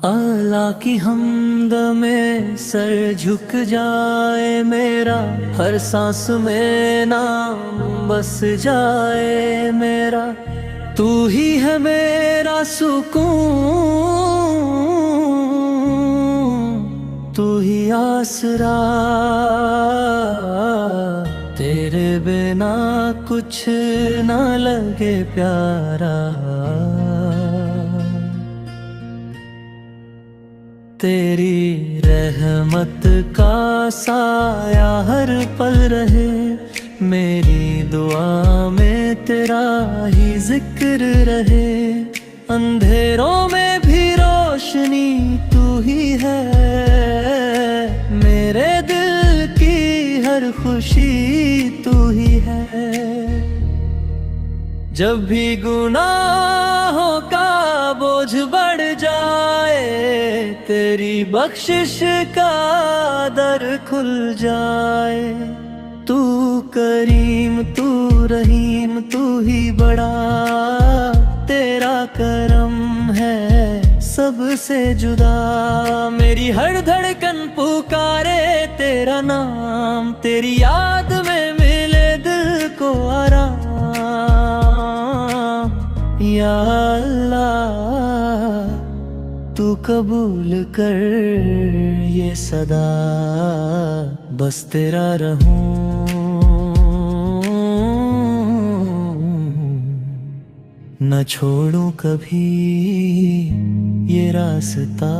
आला की हमद में सर झुक जाए मेरा, हर सांस में नाम बस जाए मेरा। तू ही है मेरा सुकून, तू ही आसरा, तेरे बिना कुछ ना लगे प्यारा। तेरी रहमत का साया हर पल रहे, मेरी दुआ में तेरा ही जिक्र रहे। अंधेरों में भी रोशनी तू ही है, मेरे दिल की हर खुशी तू ही है। जब भी गुनाहों का बोझ बढ़ जाए, तेरी बख्शिश का दर खुल जाए। तू करीम तू रहीम तू ही बड़ा, तेरा करम है सबसे जुदा। मेरी हर धड़कन पुकारे तेरा नाम, तेरी याद में मिले दिल को आराम। या अल्लाह तू कबूल कर ये सदा, बस तेरा रहूं न छोड़ूं कभी ये रास्ता।